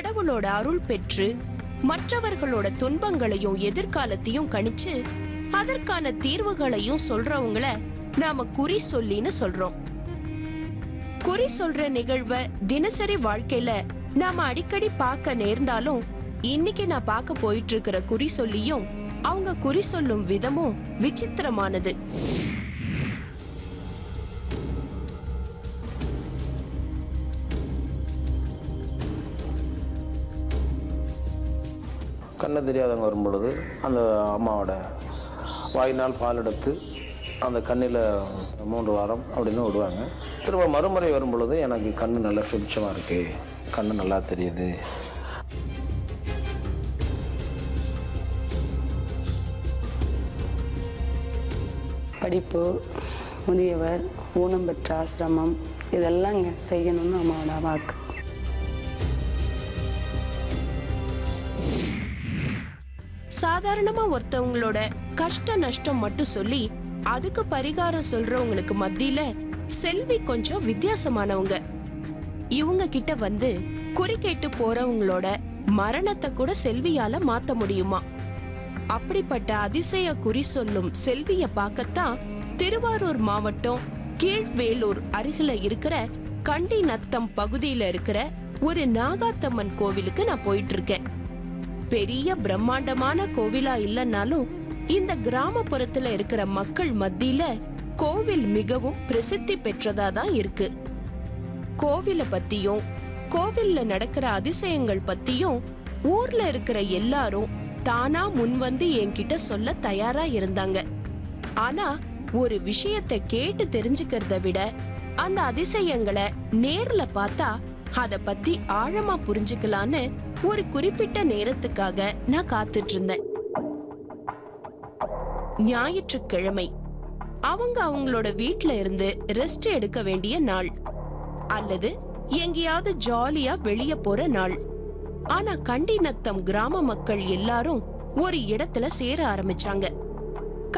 கடவுளோட அருள் பெற்று மற்றவர்களோட துன்பங்களையும் எதிர்காலத்தையும் கணிச்சு அதற்கான தீர்வுகளையும் சொல்றவங்கள நாம குறி சொல்லின்னு சொல்றோம். குறி சொல்ற நிகழ்வை தினசரி வாழ்க்கையில நாம அடிக்கடி பார்க்க நேர்ந்தாலும் இன்னைக்கு நான் பார்க்க போயிட்டு இருக்கிற குறி சொல்லியும் அவங்க குறி சொல்லும் விதமும் விசித்திரமானது. கண்ணு தெரியாதவங்க வரும் பொழுது அந்த அம்மாவோட வாயினால் பால் எடுத்து அந்த கண்ணில் 3 வாரம் அப்படின்னு விடுவாங்க. திரும்ப மறுமுறை வரும் பொழுது எனக்கு கண்ணு நல்லா சுபிட்சமாக இருக்கு, கண்ணு நல்லா தெரியுது. படிப்பு, முதியவர், ஊனம் பெற்ற ஆசிரமம் இதெல்லாம் இங்கே செய்யணும்னு அம்மாவோட வாக்கு. சாதாரணமா ஒருத்தவங்களோட கஷ்ட நஷ்டம் மட்டும் சொல்லி அதுக்கு பரிகாரம் சொல்றவங்களுக்கு மத்தியில செல்வி கொஞ்சம் வித்தியாசமானவங்க. இவங்க கிட்ட வந்து குறி கேட்டு போறவங்களோட மரணத்தை கூட செல்வியால மாத்த முடியுமா? அப்படிப்பட்ட அதிசய குறி சொல்லும் செல்விய பார்க்கத்தான் திருவாரூர் மாவட்டம் கீழ்வேலூர் அருகில இருக்கிற கண்டி நத்தம் பகுதியில இருக்கிற ஒரு நாகாத்தம்மன் கோவிலுக்கு நான் போயிட்டு இருக்கேன். பெரிய பிரம்மாண்டமான கோவிலா இல்லைன்னாலும் இந்த கிராமப்புறத்துல இருக்கிற மக்கள் மத்தியில கோவில் மிகவும் பிரசித்தி பெற்றதா தான் இருக்கு. கோவில பத்தியும் கோவில்ல நடக்கிற அதிசயங்கள் பத்தியும் ஊர்ல இருக்கிற எல்லாரும் தானா முன்வந்து என்கிட்ட சொல்ல தயாரா இருந்தாங்க. ஆனா ஒரு விஷயத்தை கேட்டு தெரிஞ்சுக்கிறத விட அந்த அதிசயங்களை நேர்ல பார்த்தா அத பத்தி ஆழமா புரிஞ்சுக்கலான்னு ஒரு குறிப்பிட்ட நேரத்துக்காக நான் காத்துட்டு இருந்தேன். ஞாயிற்றுக்கிழமை அவங்க அவங்களோட வீட்ல இருந்து ரெஸ்ட் எடுக்க வேண்டிய நாள், அல்லது எங்கேயாவது ஜாலியா வெளிய போற நாள். ஆனா கண்டிநத்தம் கிராம மக்கள் எல்லாரும் ஒரு இடத்துல சேர ஆரம்பிச்சாங்க.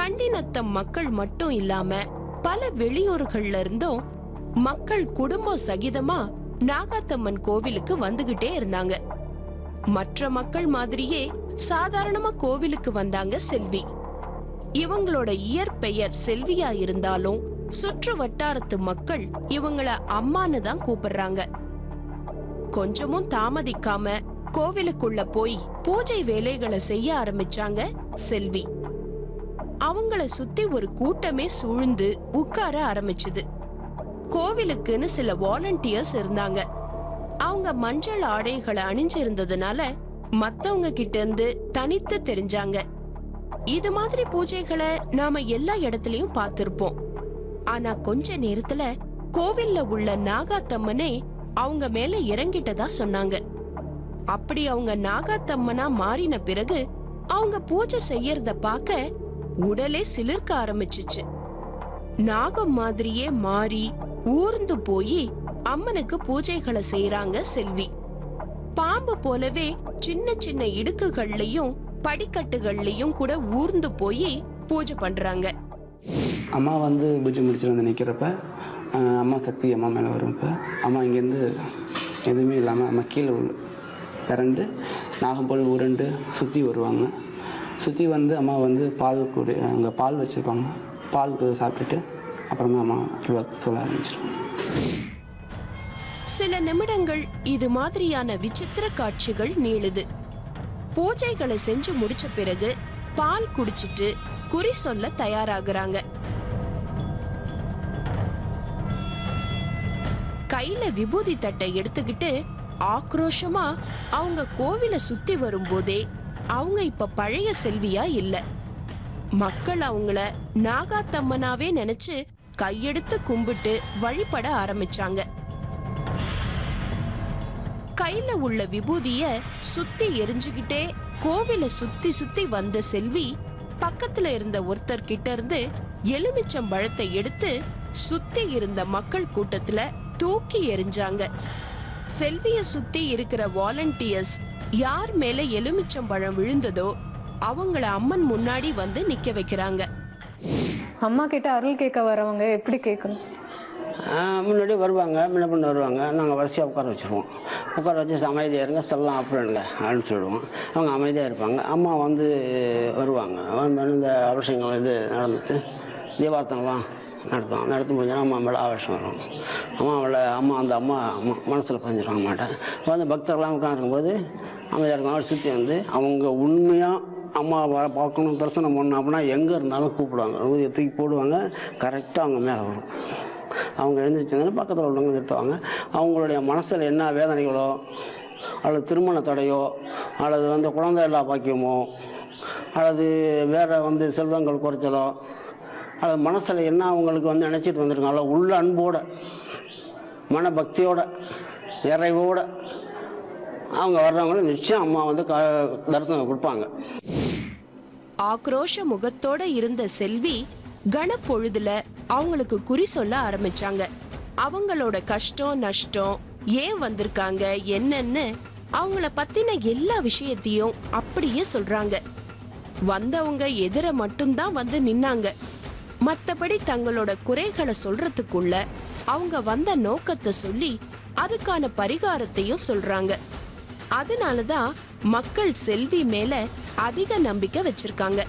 கண்டிநத்தம் மக்கள் மட்டும் இல்லாம பல வெளியூர்கள்ல இருந்தும் மக்கள் குடும்பம் சகிதமா நாகாத்தம்மன் கோவிலுக்கு வந்துகிட்டே இருந்தாங்க. மற்ற மக்கள் மாதிரியே சாதாரணமா கோவிலுக்கு வந்தாங்க செல்வி. இவங்களோட இயற்பெயர் செல்வியா இருந்தாலும் சுற்று வட்டாரத்து மக்கள் இவங்கள அம்மான்னு தான் கூப்பிடுறாங்க. கொஞ்சமும் தாமதிக்காம கோவிலுக்குள்ள போய் பூஜை வேலைகளை செய்ய ஆரம்பிச்சாங்க செல்வி. அவங்கள சுத்தி ஒரு கூட்டமே சூழ்ந்து உட்கார ஆரம்பிச்சுது. கோவிலுக்குன்னு சில வாலண்டியர்ஸ் இருந்தாங்க. அவங்க மஞ்சள் ஆடைகளை அணிஞ்சிருந்ததுனால மத்தவங்க கிட்ட இருந்து தனித்து தெரிஞ்சாங்க. இது மாதிரி பூஜைகளை நாம எல்லா இடத்துலயும் பார்த்திருப்போம். ஆனா கொஞ்ச நேரத்துல கோவில்ல உள்ள நாகாத்தம்மனே அவங்க மேல இறங்கிட்டதா சொன்னாங்க. அப்படி அவங்க நாகாத்தம்மனா மாறின பிறகு அவங்க பூஜை செய்யறத பார்க்க உடலே சிலிர்க்க ஆரம்பிச்சுச்சு. நாகம் மாதிரியே மாறி ஊர்ந்து போய் அம்மனுக்கு பூஜைகளை செய்யறாங்க செல்வி. பாம்பு போலவே சின்ன சின்ன இடுக்குகள்லயும் படிக்கட்டுகள்லயும் கூட ஊர்ந்து போய் பூஜை பண்றாங்க. அம்மா வந்து பூஜை முடிச்சுட்டு வந்து நிற்கிறப்ப அம்மா சக்தி அம்மா மேலே வரும்ப்ப அம்மா இங்கேருந்து எதுவுமே இல்லாமல் அம்மா கீழே பிறண்டு நாகம் போல் உருண்டு சுற்றி வருவாங்க. சுற்றி வந்து அம்மா வந்து பால் கூட அங்கே பால் வச்சுருப்பாங்க. பால் சாப்பிட்டுட்டு அப்புறமா அம்மா சொல்ல ஆரம்பிச்சிடும். சில நிமிடங்கள் இது மாதிரியான விசித்திர காட்சிகள் நீளுது. பூஜைகளை செஞ்சு முடிச்ச பிறகு பால் குடிச்சிட்டு குறி சொல்ல தயாராகிறாங்க. கையில விபூதி தட்டை எடுத்துக்கிட்டு ஆக்ரோஷமா அவங்க கோவிலை சுத்தி வரும்போதே அவங்க இப்ப பழைய செல்வியா இல்ல. மக்கள் அவங்கள நாகாத்தம்மனாவே நினைச்சு கையெடுத்து கும்பிட்டு வழிபட ஆரம்பிச்சாங்க. கையில உள்ள விபூதிய சுத்தி எரிஞ்சுகிட்டே கோவில சுத்தி சுத்தி வந்த செல்வி பக்கத்துல இருந்த ஒருத்தர் கிட்ட இருந்து எலுமிச்சம்பழத்தை எடுத்து சுத்தி இருந்த மக்கள் கூட்டத்துல தூக்கி எறிஞ்சாங்க. செல்விய சுத்தி இருக்கிற வாலண்டியர்ஸ் யார் மேல எலுமிச்சம்பழம் விழுந்ததோ அவங்கள அம்மன் முன்னாடி வந்து நிக்க வைக்கிறாங்க. அம்மா கிட்ட அருள் கேட்க வரவங்க எப்படி கேட்கணும்? முன்னாடி வருவாங்க, முன்ன பண்ண வருவாங்க. நாங்கள் வரிசையாக உட்கார வச்சுருவோம். உட்கார வச்சு அமைதியாக இருங்க, செல்லாம் அப்படின்னுங்க அப்படின்னு சொல்லுவோம். அவங்க அமைதியாக இருப்பாங்க. அம்மா வந்து வருவாங்க. வந்தோடனே இந்த அபிஷேகங்கள் இது நடந்துட்டு தீபார்த்தனெலாம் நடத்த முடிஞ்சாலும் அம்மா மேலே ஆவேசம் வரும். அம்மா மனசில் பதிஞ்சிடும் அம்மாட்ட. வந்து பக்தர்கள்லாம் உட்காந்துருக்கும்போது அமைதியாக இருக்கும். அவரை சுற்றி வந்து அவங்க உண்மையாக அம்மா பார்க்கணும், தரிசனம் பண்ணணும் அப்படின்னா எங்கே இருந்தாலும் கூப்பிடுவாங்க. ஊதியை தூக்கி போடுவாங்க, கரெக்டாக அவங்க மேலே வரும். அவங்க எழுந்திரிச்சிருந்தாலும் பக்கத்தில் உள்ளவங்க திட்டுவாங்க. அவங்களுடைய மனசில் என்ன வேதனைகளோ அல்லது திருமண தடையோ அல்லது வந்து குழந்தை இல்லா பாக்கியமோ அல்லது வேறு வந்து செல்வங்கள் குறைச்சலோ அல்லது மனசில் என்ன அவங்களுக்கு வந்து நினச்சிட்டு வந்திருக்காங்களோ உள்ள அன்போட மனபக்தியோட நிறைவோட அவங்க வர்றவங்களும் நிச்சயம் அம்மா வந்து தரிசனம் கொடுப்பாங்க. ஆக்ரோஷ முகத்தோட இருந்த செல்வி கணப்பொழுதுல அவங்களுக்கு குறி சொல்ல ஆரம்பிச்சாங்க. அவங்களோட கஷ்டம் நஷ்டம், ஏன் வந்திருக்காங்க என்னன்னு அவங்கள பத்தின எல்லா விஷயத்தையும் அப்படியே சொல்றாங்க. வந்தவங்க எதிர மட்டும்தான் வந்து நின்னாங்க. மத்தபடி தங்களோட குறைகளை சொல்றதுக்குள்ள அவங்க வந்த நோக்கத்தை சொல்லி அதுக்கான பரிகாரத்தையும் சொல்றாங்க. அதனாலதான் மக்கள் செல்வி மேல அதிக நம்பிக்கை வச்சிருக்காங்க.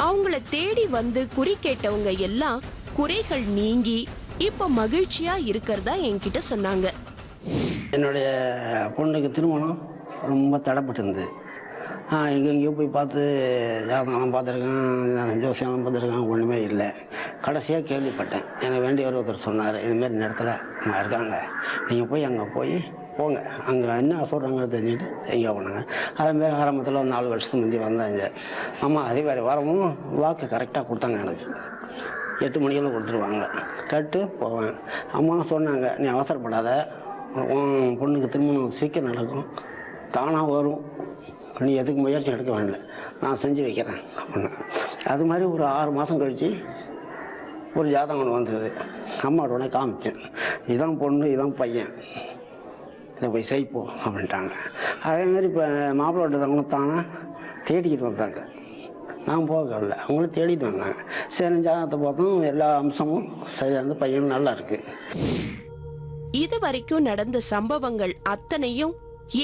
அவங்கள தேடி வந்து குறி கேட்டவங்க எல்லாம் குறைகள் நீங்கி இப்ப மகிழ்ச்சியா இருக்கிறதா என்கிட்ட சொன்னாங்க. என்னுடைய பொண்ணுக்கு திருமணம் ரொம்ப தடைப்பட்டு இருந்தது. எங்கெங்கேயோ போய் பார்த்து ஜாதகம்லாம் பார்த்துருக்கேன், ஜோசியம்லாம் பார்த்துருக்கேன், ஒன்றுமே இல்லை. கடைசியாக கேள்விப்பட்டேன். எனக்கு வேண்டிய ஒருத்தர் சொன்னார், இதுமாரி இந்த இடத்துல இருக்காங்க, நீங்கள் போய் அங்கே போங்க, அங்கே என்ன சொல்கிறாங்க தெரிஞ்சுட்டு எங்கே போனாங்க. அதேமாரி ஆரம்பத்தில் ஒரு 4 வருஷத்துக்கு முந்தி வந்தாங்க. அம்மா அதே மாதிரி வரவும் வாக்கு கரெக்டாக கொடுத்தாங்க. எனக்கு 8 மணிக்கெல்லாம் கொடுத்துருவாங்க. கேட்டு போவேன். அம்மா சொன்னாங்க, நீ அவசரப்படாத, உன் பொண்ணுக்கு திருமணம் சீக்கிரம் நடக்கும், தானாக வரும், நீ எதுக்கு முயற்சி எடுக்க வேண்டாம், நான் செஞ்சு வைக்கிறேன் அப்படின்னு. அது மாதிரி ஒரு 6 மாதம் கழித்து ஒரு ஜாதகம் ஒன்று வந்தது. அம்மாவோட உடனே காமிச்சேன், இதான் பொண்ணு இதான் பையன், இதை போய் செய்ப்போம் அப்படின்ட்டாங்க. அதேமாரி இப்போ மாப்பிள்ளை தானே தேடிக்கிட்டு வந்தாங்க. நான் போகல, அவங்களும் தேடிட்டு வந்தாங்க. சரி ஜாதகத்தை பார்த்தோம், எல்லா அம்சமும் சரியாக இருந்து பையனும் நல்லா இருக்கு. இது வரைக்கும் நடந்த சம்பவங்கள் அத்தனையும்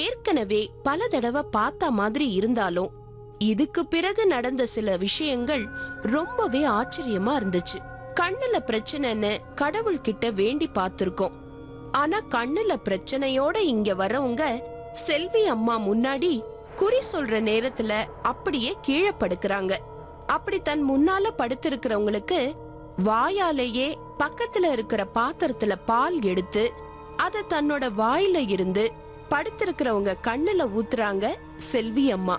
ஏற்கனவே பல தடவை பார்த்த மாதிரி இருந்தாலும் இதுக்கு பிறகு நடந்த சில விஷயங்கள் ரொம்பவே ஆச்சரியமா இருந்துச்சு. கண்ணுல பிரச்சனைன்னு கடவுள் கிட்ட வேண்டி பார்த்திருக்கோம். ஆனா கண்ணுல பிரச்சனையோட இங்க வரவங்க செல்வி அம்மா முன்னாடி குறி சொல்ற நேரத்துல அப்படியே கீழே படுக்கிறாங்க. அப்படி தன் முன்னால படுத்திருக்கிறவங்களுக்கு வாயாலேயே பக்கத்துல இருக்கிற பாத்திரத்துல பால் எடுத்து அத தன்னோட வாயில இருந்து படுத்திருக்கிறவங்க கண்ணுல ஊத்துறாங்க செல்வி அம்மா.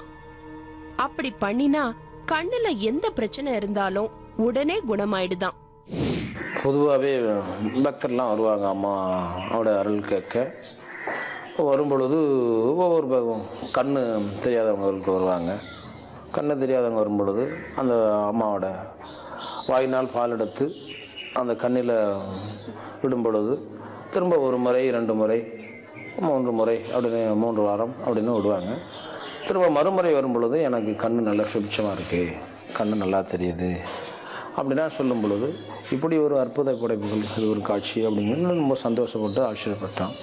அப்படி பண்ணினா கண்ணுல எந்த பிரச்சனை இருந்தாலும் உடனே குணமாயிடுதான். பொதுவாகவே பக்தர்லாம் வருவாங்க அம்மாவோட அருள் கேட்க. வரும்பொழுது ஒவ்வொரு கண்ணு தெரியாதவங்களுக்கு வருவாங்க. கண்ணு தெரியாதவங்க வரும்பொழுது அந்த அம்மாவோட வாயினால் பால் எடுத்து அந்த கண்ணில் விடும் பொழுது திரும்ப 1 முறை 2 முறை 3 முறை அப்படின்னு 3 வாரம் அப்படின்னு விடுவாங்க. திரும்ப மறுமுறை வரும் பொழுது எனக்கு கண்ணு நல்லா சுபிட்சமாக இருக்குது, கண்ணு நல்லா தெரியுது அப்படின்னா சொல்லும் பொழுது இப்படி ஒரு அற்புத படைப்புகள், இது ஒரு காட்சி அப்படிங்கிறது ரொம்ப சந்தோஷப்பட்டு ஆச்சரியப்பட்டோம்.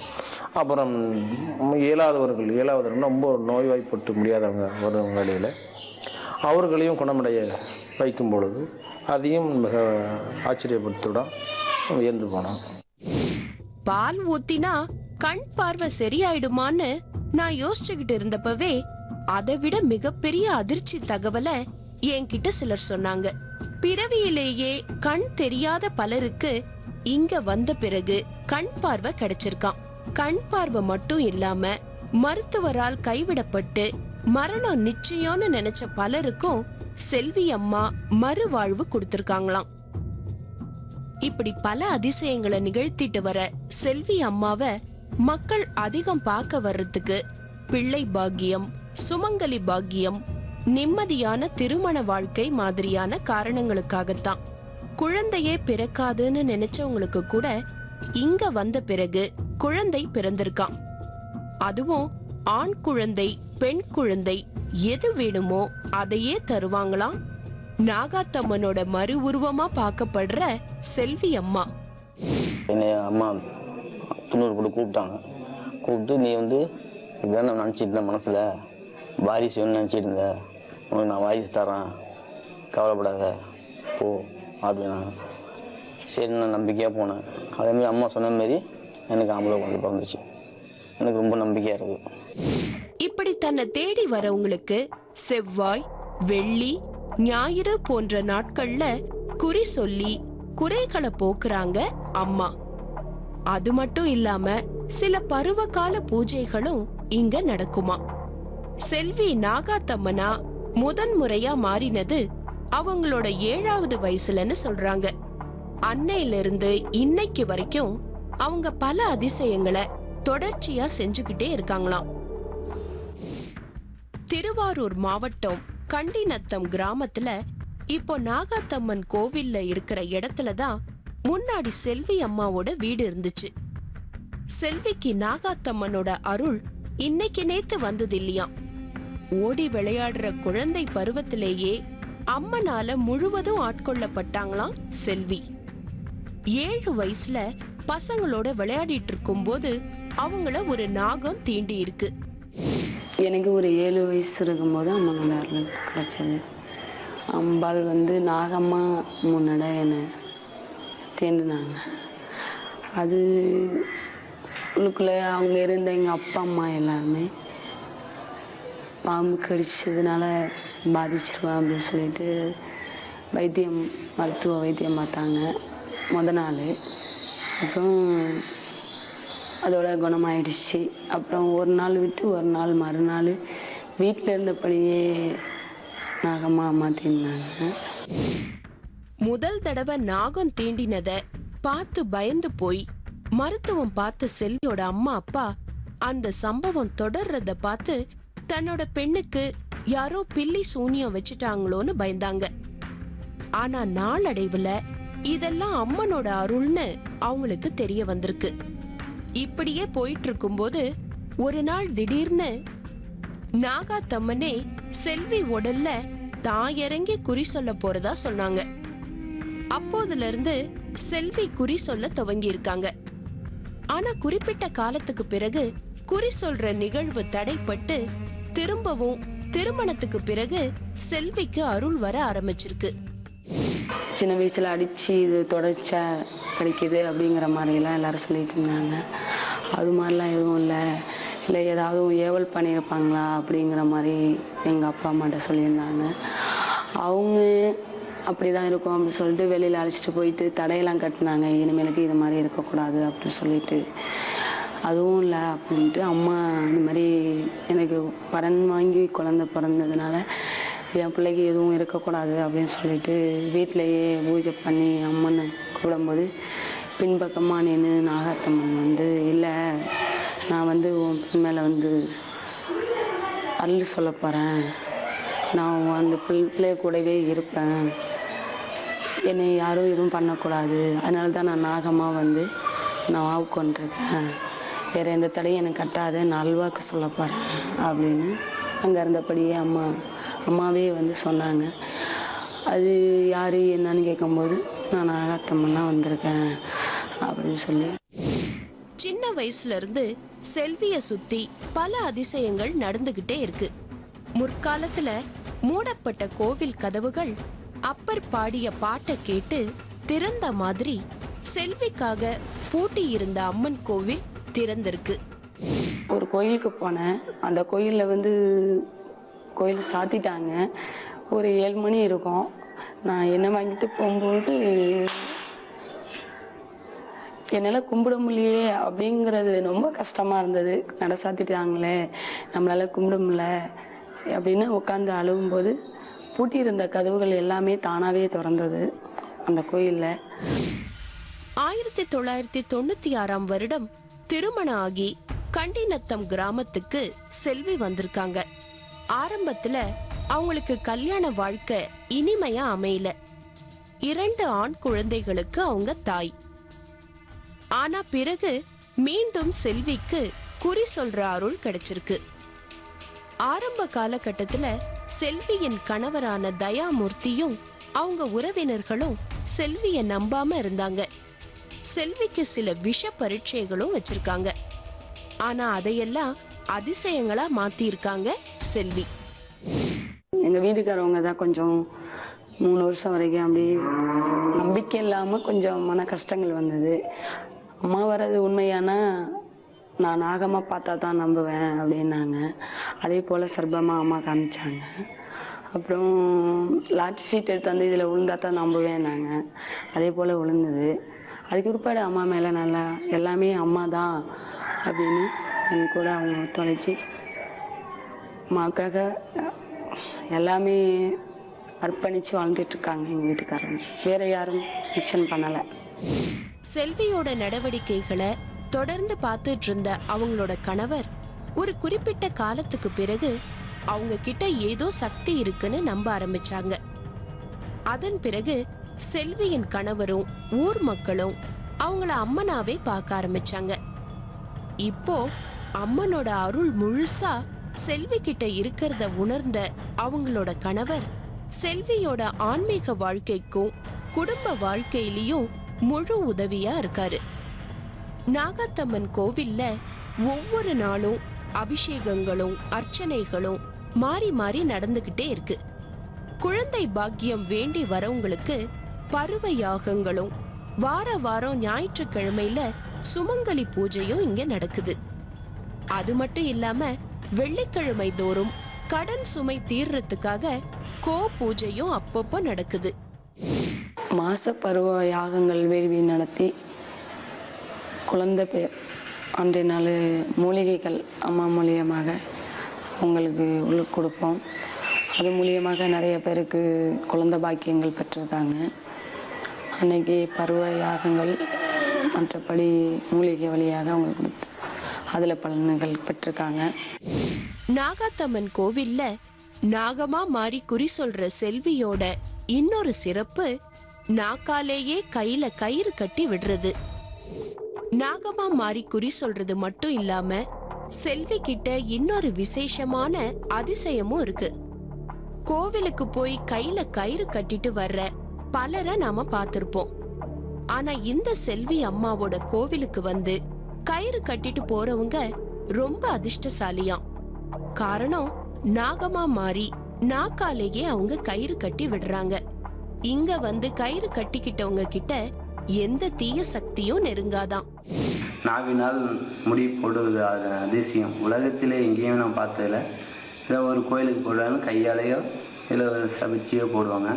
அப்புறம் ஏழாவதவர்கள் ரொம்ப நோய்வாய்ப்பட்டு முடியாதவங்க வரும் வேளையில் அவர்களையும் குணமடைய வைக்கும் பொழுது அதையும் மிக ஆச்சரியப்படுத்திவிடும், வியந்து போனோம். பால் ஊத்தினா கண் பார்வை சரியாயிடுமான்னு நான் யோசிச்சுக்கிட்டு இருந்தப்பவே அதை விட மிகப்பெரிய அதிர்ச்சி தகவலை என்கிட்ட சிலர் சொன்னாங்க. பிறவியிலேயே கண் தெரியாத பலருக்கு இங்க வந்த பிறகு கண் பார்வை கிடைச்சிருக்கான். கண் பார்வை மட்டும் இல்லாம மருத்துவரால் கைவிடப்பட்டு மரணம் நிச்சயம்னு நினைச்ச பலருக்கும் செல்வி அம்மா மறுவாழ்வு கொடுத்திருக்காங்களாம். இப்படி பல அதிசயங்களை நிகழ்த்திட்டு வர செல்வி அம்மாவை மக்கள் அதிகம் பார்க்க வர்றதுக்கு பிள்ளை பாக்கியம், சுமங்கலி பாக்கியம், நிம்மதியான திருமண வாழ்க்கை மாதிரியான காரணங்களுக்காகத்தான். குழந்தையே பிறக்காதுன்னு நினைச்சவங்களுக்கு கூட இங்க வந்த பிறகு குழந்தை பிறந்திருக்கான். அதுவும் ஆண் குழந்தை பெண் குழந்தை எது வேணுமோ அதையே தருவாங்களாம் நாகாத்தம்மனோட மறு உருவமா பார்க்கப்படுற செல்வி அம்மா. என்னை அம்மா துண்ணூறு போட்டு கூப்பிட்டு நீ வந்து இதுதான் நான் நினச்சிட்டு இருந்தேன் மனசில் வாரிசு வேணும்னு நினச்சிட்டு இருந்தேன், உனக்கு நான் வாரிசு தரேன், கவலைப்படாத போ அப்படின்னாங்க. சரி நான் நம்பிக்கையாக போனேன். அதேமாதிரி அம்மா சொன்ன மாரி எனக்கு ஆம்பளை குழந்தை பிறந்துச்சு. எனக்கு ரொம்ப நம்பிக்கையாக இருக்குது. இப்படி தன்னை தேடி வரவங்களுக்கு செவ்வாய், வெள்ளி, ஞாயிறு போன்ற நாட்கள்ல குறி சொல்லி குறைகளை போக்குறாங்க அம்மா. அது மட்டும் இல்லாம சில பருவகால பூஜைகளும் இங்க நடக்குமா. செல்வி நாகாத்தம்மனா முதன்முறையா மாறினது அவங்களோட 7வது வயசுலன்னு சொல்றாங்க. அன்னையிலிருந்து இன்னைக்கு வரைக்கும் அவங்க பல அதிசயங்களை தொடர்ச்சியா செஞ்சுக்கிட்டே இருக்காங்களாம். திருவாரூர் மாவட்டம் கண்டிநத்தம் கிராமத்துல இப்போ நாகாத்தம்மன் கோவில்ல இருக்கிற இடத்துலதான் முன்னாடி செல்வி அம்மாவோட வீடு இருந்துச்சு. செல்விக்கு நாகாத்தம்மனோட அருள் இன்னைக்கு நேத்து வந்தது இல்லையாம். ஓடி விளையாடுற குழந்தை பருவத்திலேயே அம்மனால முழுவதும் ஆட்கொள்ளப்பட்டாங்களாம் செல்வி. 7 வயசுல பசங்களோட விளையாடிட்டு இருக்கும் போது அவங்கள ஒரு நாகம் தீண்டி இருக்கு. எனக்கு ஒரு 7 வயசு இருக்கும்போது அம்மாவோட அருள் கிடைச்சது. அம்பாள் வந்து நாகம்மா முன்னாடி என்னை தீண்டினாங்க. அது உள்ளுக்குள்ளே அவங்க இருந்த எங்கள் அப்பா அம்மா எல்லாருமே பாம்பு கடிச்சதுனால பாதிச்சிருவேன் அப்படின்னு சொல்லிட்டு மருத்துவ வைத்தியம் பார்த்தாங்க முத நாள். அப்புறம் அதோட குணமாயிடுச்சு. அப்புறம் ஒரு நாள் விட்டு ஒரு நாள் மறுநாள் வீட்டில் இருந்தபடியே நாகம்மா அம்மா தீண்டினாங்க. முதல் தடவை நாகம் தீண்டினத பார்த்து பயந்து போய் மருத்துவம் பார்த்த செல்வியோட அம்மா அப்பா அந்த சம்பவம் தொடர்றத பார்த்து தன்னோட பெண்ணுக்கு யாரோ பில்லி சூனியம் வச்சுட்டாங்களோன்னு பயந்தாங்க. ஆனா நாளடைவுல இதெல்லாம் அம்மனோட அருள்னு அவங்களுக்கு தெரிய வந்திருக்கு. இப்படியே போயிட்டு இருக்கும்போது ஒரு நாள் திடீர்னு நாகாத்தம்மனே செல்வி உடல்ல தான் இறங்கி குறி சொல்ல போறதா சொன்னாங்க. அப்போதுல இருந்து செல்வி குறி சொல்ல துவங்கி இருக்காங்க. ஆனா குறிப்பிட்ட காலத்துக்கு பிறகு குறி சொல்ற நிகழ்வு தடைப்பட்டு திரும்பவும் திருமணத்துக்கு பிறகு செல்விக்கு அருள் வர ஆரம்பிச்சிருக்கு. சின்ன வயசில் அடித்து இது தொடர்ச்சா கிடைக்கிது அப்படிங்கிற மாதிரிலாம் எல்லாரும் சொல்லிட்டு இருந்தாங்க. அது மாதிரிலாம் எதுவும் இல்லை ஏதாவது ஏவல் பண்ணியிருப்பாங்களா அப்படிங்கிற மாதிரி எங்கள் அப்பா அம்மாட்ட சொல்லியிருந்தாங்க. அவங்க அப்படி தான் இருக்கும் அப்படின்னு சொல்லிட்டு வெளியில் அழைச்சிட்டு போயிட்டு தடையெல்லாம் கட்டினாங்க. இனிமேலுக்கு இது மாதிரி இருக்கக்கூடாது அப்படின்னு சொல்லிட்டு. அதுவும் இல்லை அப்படின்ட்டு அம்மா இந்த மாதிரி எனக்கு வரன் வாங்கி குழந்தை பிறந்ததுனால என் பிள்ளைக்கு எதுவும் இருக்கக்கூடாது அப்படின்னு சொல்லிட்டு வீட்டிலையே பூஜை பண்ணி அம்மனை கூடும்போது பின்பக்கமாக நின்று நாகாத்தம்மன் வந்து இல்லை நான் வந்து உன் பெண் மேலே வந்து அருள் சொல்ல போகிறேன், நான் அந்த பிள்ளை கூடவே இருப்பேன், என்னை யாரும் எதுவும் பண்ணக்கூடாது, அதனால தான் நான் நாகமாக வந்து நான் வாவு கொண்டிருக்கேன், வேறு எந்த தடையும் எனக்கு கட்டாது, நான் அல்வாக்கு சொல்ல போகிறேன் அப்படின்னு அங்கே இருந்தபடியே அம்மாவே வந்து சொன்னாங்க. அது யார் என்னன்னு கேட்கும்போது நான் நாகாத்தம்மன் தான் வந்திருக்கேன் அப்படின்னு சொல்லி. சின்ன வயசுல இருந்து செல்விய சுத்தி பல அதிசயங்கள் நடந்துகிட்டே இருக்கு. முற்காலத்துல மூடப்பட்ட கோவில் கதவுகள் அப்பர் பாடிய பாட்டை கேட்டு திறந்த மாதிரி செல்விக்காக பூட்டி இருந்த அம்மன் கோவில் திறந்திருக்கு. ஒரு கோயிலுக்கு போனேன். அந்த கோயிலில் வந்து கோயில் சாத்திட்டாங்க. ஒரு 7 மணி இருக்கும். நான் என்ன வாங்கிட்டு போகும்போது என்னால் கும்பிட முடியலையே அப்படிங்கிறது ரொம்ப கஷ்டமாக இருந்தது. நட சாத்திட்டாங்களே, நம்மளால் கும்பிட முடியல அப்படின்னு உட்காந்து அழுகும்போது பூட்டி இருந்த கதவுகள் எல்லாமே தானாகவே திறந்தது அந்த கோயிலில். 1996ஆம் வருடம் திருமணம் ஆகி கண்டிநத்தம் கிராமத்துக்கு செல்வி வந்திருக்காங்க. ஆரம்பத்துல அவங்களுக்கு கல்யாண வாழ்க்கை இனிமையா அமையல. 2 ஆண் குழந்தைகளுக்கு அவங்க தாய். ஆனா பிறகு மீண்டும் செல்விக்கு குறி சொல்ற அருள் கிடைச்சிருக்கு. ஆரம்ப காலகட்டத்துல செல்வியின் கணவரான தயாமூர்த்தியும் அவங்க உறவினர்களும் செல்விய நம்பாம இருந்தாங்க. செல்விக்கு சில விஷ பரீட்சைகளும் வச்சிருக்காங்க. ஆனா அதையெல்லாம் அதிசயங்களா மாத்திருக்காங்க செல்வி. எங்கள் வீட்டுக்காரவங்க தான் கொஞ்சம் 3 வருஷம் வரைக்கும் அப்படி நம்பிக்கை இல்லாமல் கொஞ்சம் மன கஷ்டங்கள் வந்தது. அம்மா வர்றது உண்மையானா நான் நாகமாக பார்த்தா தான் நம்புவேன் அப்படின்னாங்க. அதே போல் சர்பமாக அம்மா காமிச்சாங்க. அப்புறம் லாட்ரி சீட் எடுத்து வந்து இதில் விழுந்தா தான் நம்புவேன்னாங்க. அதே போல் விழுந்தது. அதுக்கு பிற்பாடு அம்மா மேலே நல்லா எல்லாமே அம்மா தான் அப்படின்னு என் கூட அவங்க தொலைச்சி அம்மாவுக்காக எல்லாமே அர்ப்பணித்து வாழ்ந்துட்டுருக்காங்க எங்கள் வீட்டுக்காரங்க. வேறு யாரும் மிக்சன் பண்ணலை. செல்வியோட நடவடிக்கைகளை தொடர்ந்து பார்த்துட்டு இருந்த அவங்களோட கணவர் ஒரு குறிப்பிட்ட காலத்துக்கு பிறகு அவங்க கிட்ட ஏதோ சக்தி இருக்குன்னு நம்ப ஆரம்பிச்சாங்க. அதன் பிறகு செல்வியின் கணவரும் ஊர் மக்களும் அவங்கள அம்மனாவே பார்க்க ஆரம்பிச்சாங்க. இப்போ அம்மனோட அருள் முழுசா செல்வி கிட்ட இருக்கிறத உணர்ந்த அவங்களோட கணவர் செல்வியோட ஆன்மீக வாழ்க்கைக்கும் குடும்ப வாழ்க்கையிலயும் முழு உதவியா இருக்காரு. நாகாத்தம்மன் கோவில்ல ஒவ்வொரு நாளும் அபிஷேகங்களும் அர்ச்சனைகளும் மாறி மாறி நடந்துகிட்டே இருக்கு. குழந்தை பாக்கியம் வேண்டி வரவங்களுக்கு பருவ யாகங்களும் வார வாரம் ஞாயிற்றுக்கிழமையில சுமங்கலி பூஜையும் இங்க நடக்குது. அது மட்டும் இல்லாம வெள்ளிக்கிழமை தோறும் கடன் சுமை தீர்றதுக்காக கோ பூஜையும் அப்பப்போ நடக்குது. மாச பருவ யாகங்கள் வேள்வி நடத்தி குழந்தை பேர் அன்றைய நாள் மூலிகைகள் அம்மா மூலியமாக உங்களுக்கு உள்ள கொடுப்போம். அது மூலியமாக நிறைய பேருக்கு குழந்தை பாக்கியங்கள் பெற்றிருக்காங்க. அன்னைக்கு பருவ யாகங்கள் மற்றபடி மூலிகை வழியாக அவங்களுக்கு கொடுத்து அதில் பலன்கள் பெற்றிருக்காங்க. நாகாத்தம்மன் கோவில்ல நாகமா மாறி குறி சொல்ற செல்வியோட இன்னொரு சிறப்பு நாக்காலேயே கையில கயிறு கட்டி விடுறது. நாகமா மாறி குறி சொல்றது மட்டும் இல்லாம செல்வி கிட்ட இன்னொரு விசேஷமான அதிசயமும் இருக்கு. கோவிலுக்கு போய் கையில கயிறு கட்டிட்டு வர்ற பலரை நாம பார்த்திருப்போம். ஆனா இந்த செல்வி அம்மாவோட கோவிலுக்கு வந்து கயிறு கட்டிட்டு போறவங்க ரொம்ப அதிர்ஷ்டசாலியாம். காரணம் நாகமா மாறி நாக்காலேயே அவங்க கயிறு கட்டி விடுறாங்க. இங்க வந்து கயிறு கட்டிக்கிட்டவங்க கிட்ட எந்த தீய சக்தியும் நெருங்காதான். நாவினால் முடி போடுவது அதிசயம். உலகத்திலே எங்கேயும் நான் பார்த்ததில்ல. இதை ஒரு கோயிலுக்கு போடுறாங்க, கையாலேயோ இல்லை சபிச்சியோ போடுவாங்க.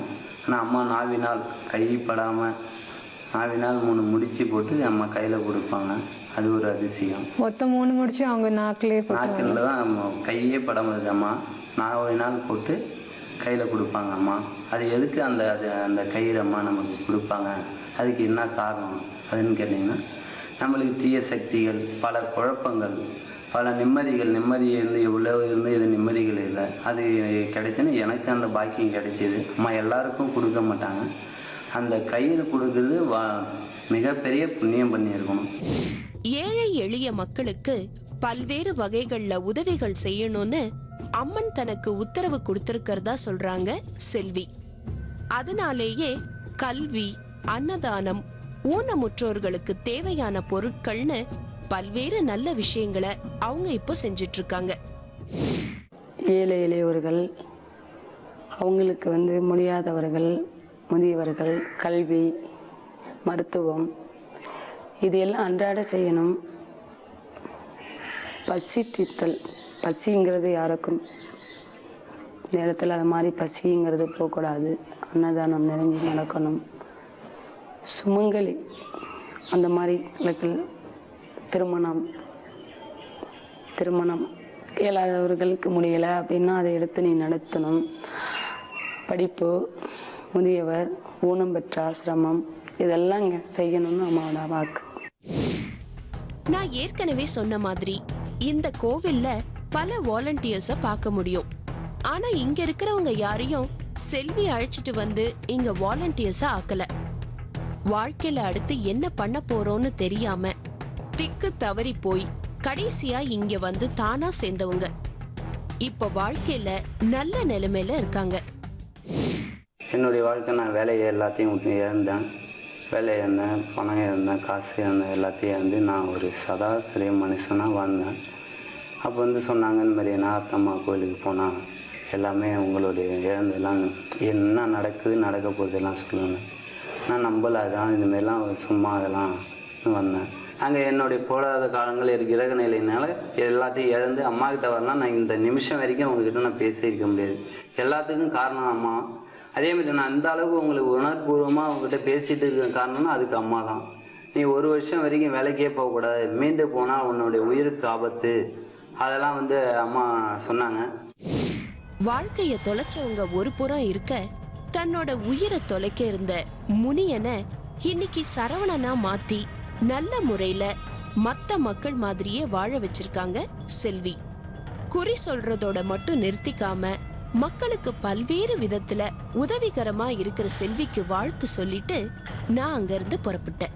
ஆனால் அம்மா நாவினால் கைப்படாமல் நாவினால் 3 முடிச்சு போட்டு அம்மா கையில் கொடுப்பாங்க. அது ஒரு அதிசயம். மொத்தம் 3 முடிச்சு அவங்க நாக்கில் தான் கையே படாமல் அம்மா நாவினால் போட்டு கையில் கொடுப்பாங்க அம்மா. அது எதுக்கு அந்த கயிறு அம்மா நமக்கு கொடுப்பாங்க, அதுக்கு என்ன காரணம் அதுன்னு கேட்டிங்கன்னா, நம்மளுக்கு தீய சக்திகள், பல குழப்பங்கள், பல நிம்மதி இருந்து எவ்வளோ இருந்து இது நிம்மதிகள் இல்லை, அது கிடைச்சுன்னு எனக்கு அந்த பாக்கியம் கிடைச்சிது. அம்மா எல்லாருக்கும் கொடுக்க மாட்டாங்க. அந்த கயிறு கொடுக்குறது மிகப்பெரிய புண்ணியம் பண்ணியிருக்கணும். ஏழை எளிய மக்களுக்கு பல்வேறு வகைகள்ல உதவிகள் செய்யணும்னு அம்மன் தனக்கு உத்தரவு கொடுத்திருக்கிறதா சொல்றாங்க செல்வி. அதனாலேயே கல்வி, அன்னதானம், ஊனமுற்றோர்களுக்கு தேவையான பொருட்கள்னு பல்வேறு நல்ல விஷயங்களை அவங்க இப்போ செஞ்சிட்டு இருக்காங்க. ஏழை எளியவர்கள், அவங்களுக்கு முடியாதவர்கள், முதியவர்கள், கல்வி, மருத்துவம் இதெல்லாம் அன்றாட செய்யணும். பசி தீர்த்தல், பசிங்கிறது யாருக்கும் இந்த இடத்துல அது மாதிரி பசிங்கிறது போகக்கூடாது. அன்னதானம் நிறைஞ்சு நடக்கணும். சுமங்கலி அந்த மாதிரி திருமணம் இயலாதவர்களுக்கு முடியலை அப்படின்னா அதை எடுத்து நீ நடத்தணும். படிப்பு, முதியவர், ஊனம் பெற்ற ஆசிரமம் இதெல்லாம் இங்கே செய்யணும்னு அம்மாவோட வாக்கு. நான் ஏற்கனவே சொன்ன மாதிரி இந்த கோவில்ல பல வாலண்டியர்ஸ பார்க்க முடியும். ஆனா இங்க இருக்கிறவங்க யாரையும் செல்வி அழைச்சிட்டு வந்து இங்க வாலண்டியர்ஸா ஆக்கல. வாழ்க்கையில அடுத்து என்ன பண்ண போறோம்னு தெரியாம திக்கு தவறி போய் கடைசியா இங்க வந்து தானா சேர்ந்தவங்க இப்ப வாழ்க்கையில நல்ல நிலைமையில இருக்காங்க. என்னுடைய வாழ்க்கை நான் வேலையை எல்லாத்தையும் இழந்தேன். வேலை இருந்தேன், பணம் இருந்தேன், காசு இருந்தேன், எல்லாத்தையும் வந்து நான் ஒரு சராசரி மனுஷனாக வாழ்ந்தேன். அப்போ வந்து சொன்னாங்க இந்த மாதிரி நாத்தம்மா கோயிலுக்கு போனால் எல்லாமே உங்களுடைய இழந்தெல்லாம் என்ன நடக்குது நடக்க போகுதெல்லாம் சொல்லுவாங்க. நான் நம்பலை, அதான் இதுமாரிலாம் சும்மா அதெல்லாம் வந்தேன். அங்கே என்னுடைய போடாத காலங்கள் இருக்கிற நிலையினால எல்லாத்தையும் இழந்து அம்மாக்கிட்ட வரலாம். நான் இந்த நிமிஷம் வரைக்கும் உங்ககிட்ட நான் பேசியிருக்க முடியாது. எல்லாத்துக்கும் காரணம் அம்மா. அதேமாதிரி நான் அந்த அளவுக்கு உங்களுக்கு உணர்வுபூர்வமாக அவங்ககிட்ட பேசிகிட்டு இருக்க காரணம்னா அதுக்கு அம்மா தான். நீ 1 வருஷம் வரைக்கும் வேலைக்கே போகக்கூடாது, மீண்டு போனால் உன்னுடைய உயிருக்கு ஆபத்து, அதெல்லாம் வந்து அம்மா சொன்னாங்க. வாழ்க்கைய தொலைச்சவங்க ஒரு புறம் இருக்க, தன்னோட உயிரை தொலைக்க இருந்த முனியனை இன்னைக்கு சரவணனா மாத்தி நல்ல முறையில மத்த மக்கள் மாதிரியே வாழ வச்சிருக்காங்க செல்வி. குறி சொல்றதோட மட்டும் நிறுத்திக்காம மக்களுக்கு பல்வேறு விதத்துல உதவிகரமா இருக்கிற செல்விக்கு வாழ்த்து சொல்லிட்டு நான் அங்க இருந்து புறப்பட்டேன்.